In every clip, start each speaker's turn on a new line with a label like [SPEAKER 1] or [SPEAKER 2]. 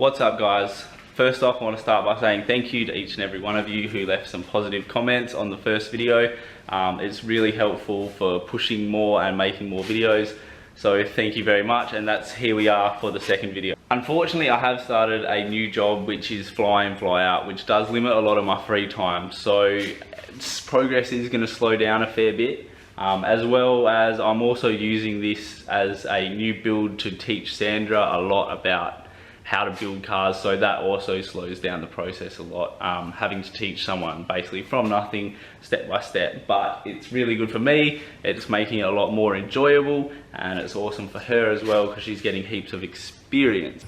[SPEAKER 1] What's up guys? First off, I want to start by saying thank you to each and every one of you who left some positive comments on the first video. It's really helpful for pushing more and making more videos. So thank you very much, and here we are for the second video. Unfortunately, I have started a new job which is fly in, fly out, which does limit a lot of my free time. So progress is going to slow down a fair bit. As well as I'm also using this as a new build to teach Sandra a lot about how to build cars, so that also slows down the process a lot, having to teach someone basically from nothing, step by step. But it's really good for me, it's making it a lot more enjoyable, and it's awesome for her as well because she's getting heaps of experience.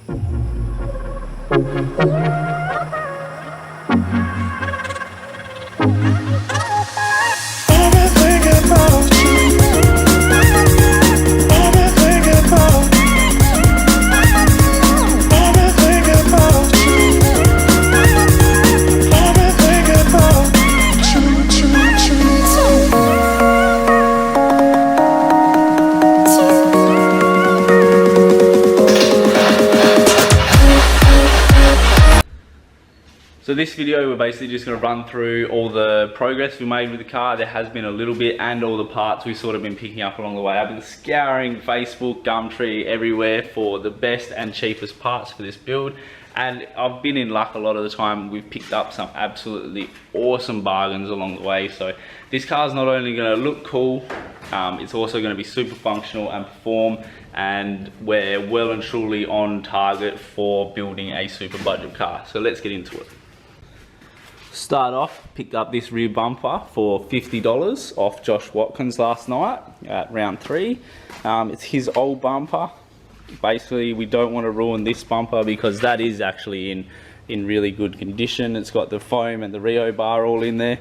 [SPEAKER 1] So this video, we're basically just going to run through all the progress we made with the car. There has been a little bit, and all the parts we've sort of been picking up along the way. I've been scouring Facebook, Gumtree, everywhere for the best and cheapest parts for this build, and I've been in luck a lot of the time. We've picked up some absolutely awesome bargains along the way. So this car is not only going to look cool, it's also going to be super functional and perform, and we're well and truly on target for building a super budget car. So let's get into it. Start off, picked up this rear bumper for $50 off Josh Watkins last night at round 3. It's his old bumper. Basically, we don't want to ruin this bumper because that is actually in really good condition. It's got the foam and the Rio bar all in there.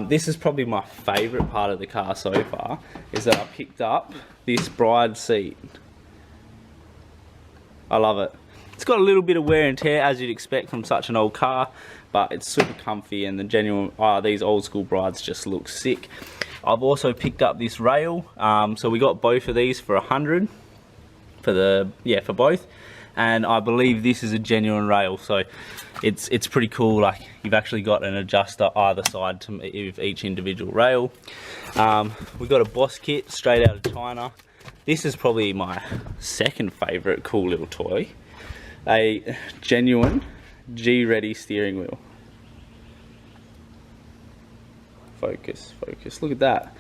[SPEAKER 1] This is probably my favourite part of the car so far, is that I picked up this bride seat. I love it. It's got a little bit of wear and tear, as you'd expect from such an old car, but it's super comfy, and the genuine, these old school brides just look sick. I've also picked up this rail, so we got both of these for $100 for both, and I believe this is a genuine rail, so it's pretty cool. Like, you've actually got an adjuster either side to each individual rail. We got a Boss kit straight out of China. This is probably my second favourite cool little toy. A genuine G-Ready steering wheel. Focus, look at that.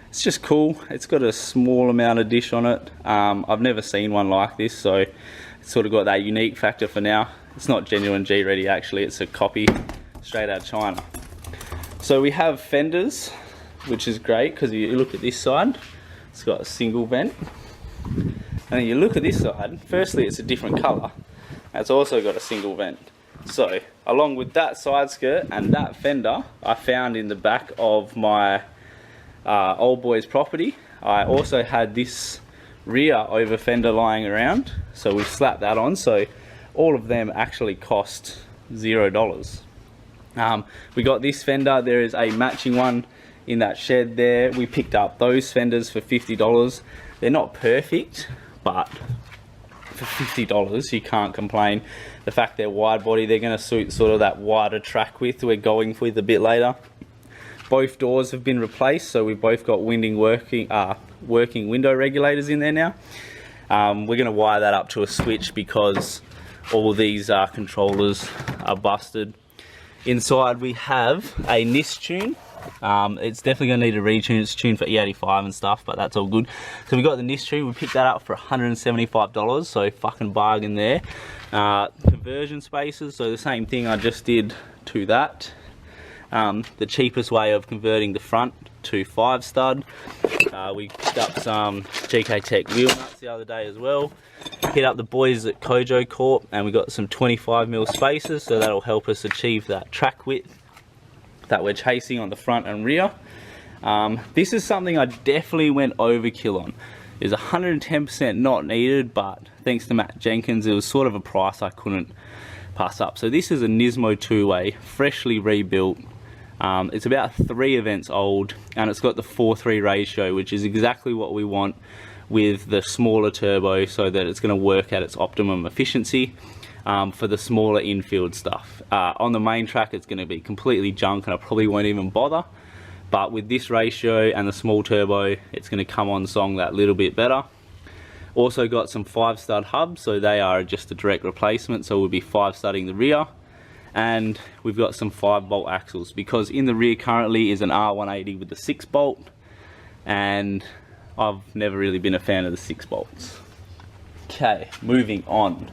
[SPEAKER 1] It's just cool. It's got a small amount of dish on it. I've never seen one like this, so it's sort of got that unique factor for now. It's not genuine G-Ready actually, it's a copy straight out of China. So we have fenders, which is great because you look at this side, it's got a single vent. And then you look at this side, firstly it's a different colour. It's also got a single vent. So along with that side skirt and that fender I found in the back of my old boy's property, I also had this rear over fender lying around, so we slapped that on. So all of them actually cost $0. We got this fender. There is a matching one in that shed there. We picked up those fenders for $50. They're not perfect, but for $50 you can't complain. The fact they're wide body, they're going to suit sort of that wider track width we're going with a bit later. Both doors have been replaced, so we've both got working window regulators in there now. We're going to wire that up to a switch because all these controllers are busted. Inside we have a NIS tune. It's definitely going to need a retune. It's tuned for E85 and stuff, but that's all good. So we got the NIS tune. We picked that up for $175, so fucking bargain there. Conversion spaces, so the same thing I just did to that. The cheapest way of converting the front to 5 stud. We picked up some GK Tech wheel nuts the other day as well. Hit up the boys at Kojo Corp, and we got some 25mm spacers, so that'll help us achieve that track width that we're chasing on the front and rear. This is something I definitely went overkill on. It was 110% not needed, but thanks to Matt Jenkins, it was sort of a price I couldn't pass up. So this is a Nismo two-way, freshly rebuilt. It's about 3 events old, and it's got the 4:3 ratio, which is exactly what we want with the smaller turbo, so that it's going to work at its optimum efficiency. for the smaller infield stuff. On the main track it's going to be completely junk and I probably won't even bother, but with this ratio and the small turbo it's going to come on song that little bit better. Also got some 5-stud hubs, so they are just a direct replacement, so we'll be 5-studding the rear. And we've got some 5-bolt axles because in the rear currently is an R180 with the 6-bolt, and I've never really been a fan of the 6 bolts. Okay, moving on.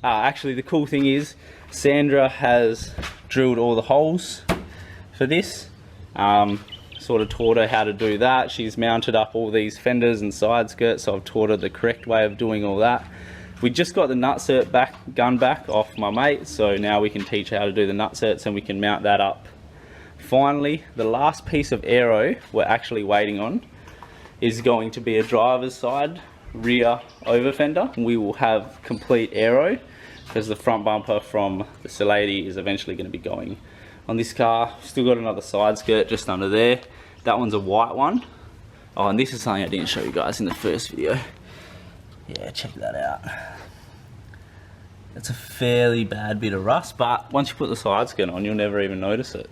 [SPEAKER 1] Actually the cool thing is Sandra has drilled all the holes for this. Sort of taught her how to do that. She's mounted up all these fenders and side skirts, so I've taught her the correct way of doing all that. We just got the nutsert gun back off my mate, so now we can teach her how to do the nutserts and we can mount that up. Finally, the last piece of aero we're actually waiting on is going to be a driver's side rear over fender. We will have complete aero because the front bumper from the Celade is eventually going to be going on this car. Still got another side skirt just under there. That one's a white one. Oh, and this is something I didn't show you guys in the first video. Yeah, check that out. It's a fairly bad bit of rust, but once you put the side skirt on, you'll never even notice it.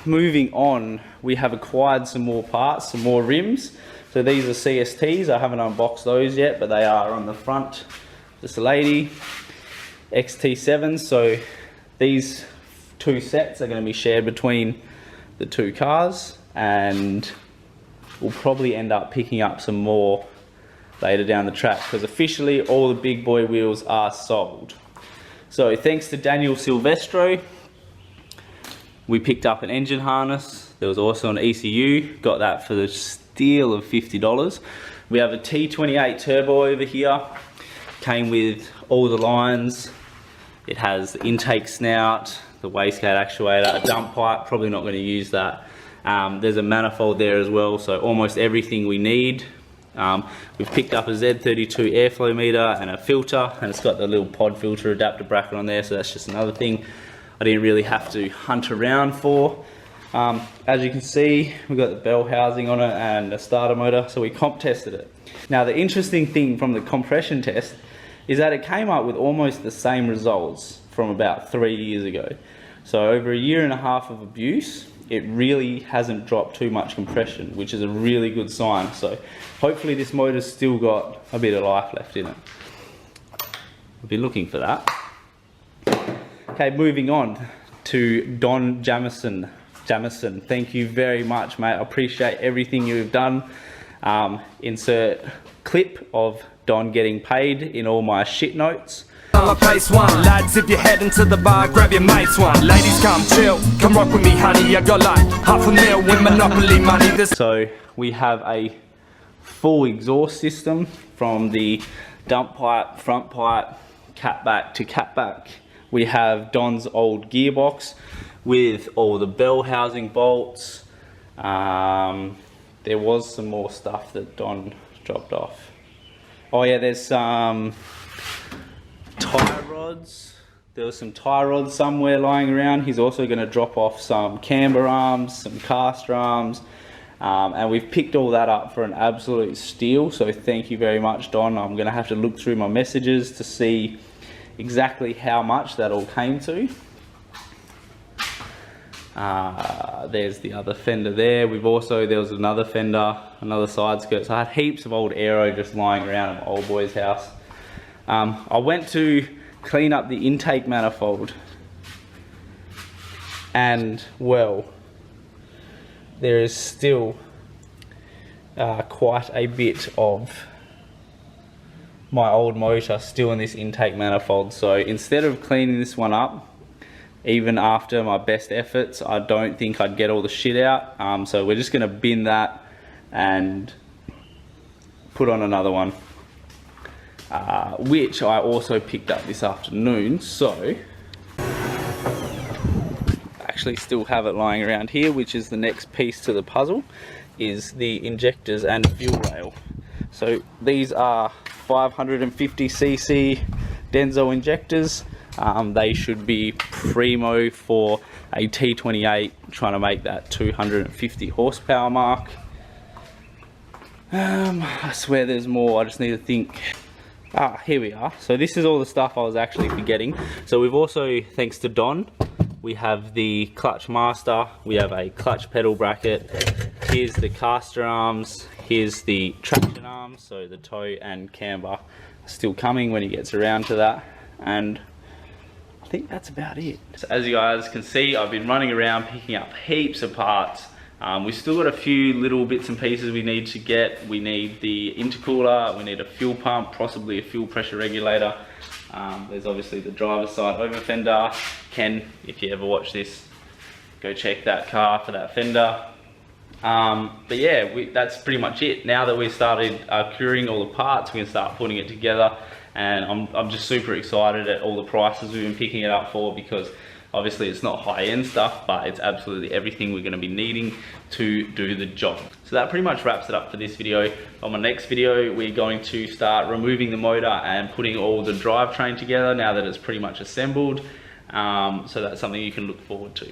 [SPEAKER 1] Moving on, we have acquired some more parts, some more rims. So these are CSTs. I haven't unboxed those yet, but they are on the front. This lady, XT7s. So these 2 sets are going to be shared between the 2 cars, and we'll probably end up picking up some more later down the track because officially all the big boy wheels are sold. So thanks to Daniel Silvestro, we picked up an engine harness. There was also an ECU, got that for the steal of $50. We have a T28 turbo over here, came with all the lines. It has the intake snout, the wastegate actuator, a dump pipe, probably not going to use that. There's a manifold there as well, so almost everything we need. We've picked up a Z32 airflow meter and a filter, and it's got the little pod filter adapter bracket on there, so that's just another thing I didn't really have to hunt around for. As you can see, we've got the bell housing on it and a starter motor, so we comp tested it. Now the interesting thing from the compression test is that it came up with almost the same results from about 3 years ago. So over 1.5 years of abuse, it really hasn't dropped too much compression, which is a really good sign. So hopefully this motor's still got a bit of life left in it. We'll be looking for that. Okay, moving on to Don Jamison. Thank you very much, mate. I appreciate everything you've done. Insert clip of Don getting paid in all my shit notes.
[SPEAKER 2] Pace one, lads, if you're heading to the bar, grab your mates one. Ladies, come chill, come rock with me, honey. I got like $500,000 with Monopoly money.
[SPEAKER 1] So we have a full exhaust system from the dump pipe, front pipe, catback to catback. We have Don's old gearbox with all the bell housing bolts. There was some more stuff that Don dropped off. Oh yeah, there's some tie rods. There was some tie rods somewhere lying around. He's also going to drop off some camber arms, some caster arms, and we've picked all that up for an absolute steal. So thank you very much, Don. I'm going to have to look through my messages to see exactly how much that all came to. There's the other fender there. There was another fender, another side skirt. So I had heaps of old aero just lying around at my old boy's house. I went to clean up the intake manifold, and well, there is still quite a bit of my old motor still in this intake manifold. So instead of cleaning this one up, even after my best efforts, I don't think I'd get all the shit out. So we're just going to bin that and put on another one, which I also picked up this afternoon. So I actually still have it lying around here, which is the next piece to the puzzle, is the injectors and fuel rail. So these are 550cc Denso injectors. They should be primo for a T28, trying to make that 250 horsepower mark. I swear there's more, I just need to think Here we are. So this is all the stuff I was actually forgetting. So we've also, thanks to Don, we have the clutch master, we have a clutch pedal bracket, here's the caster arms, here's the traction arms, so the toe and camber are still coming when he gets around to that, and I think that's about it. So as you guys can see, I've been running around picking up heaps of parts. We've still got a few little bits and pieces we need to get. We need the intercooler, we need a fuel pump, possibly a fuel pressure regulator. There's obviously the driver's side over fender. Ken, if you ever watch this, go check that car for that fender. But yeah, that's pretty much it. Now that we've started curing all the parts, we can start putting it together, and I'm just super excited at all the prices we've been picking it up for, because obviously it's not high-end stuff, but it's absolutely everything we're going to be needing to do the job. So that pretty much wraps it up for this video. On my next video, we're going to start removing the motor and putting all the drivetrain together now that it's pretty much assembled. So that's something you can look forward to.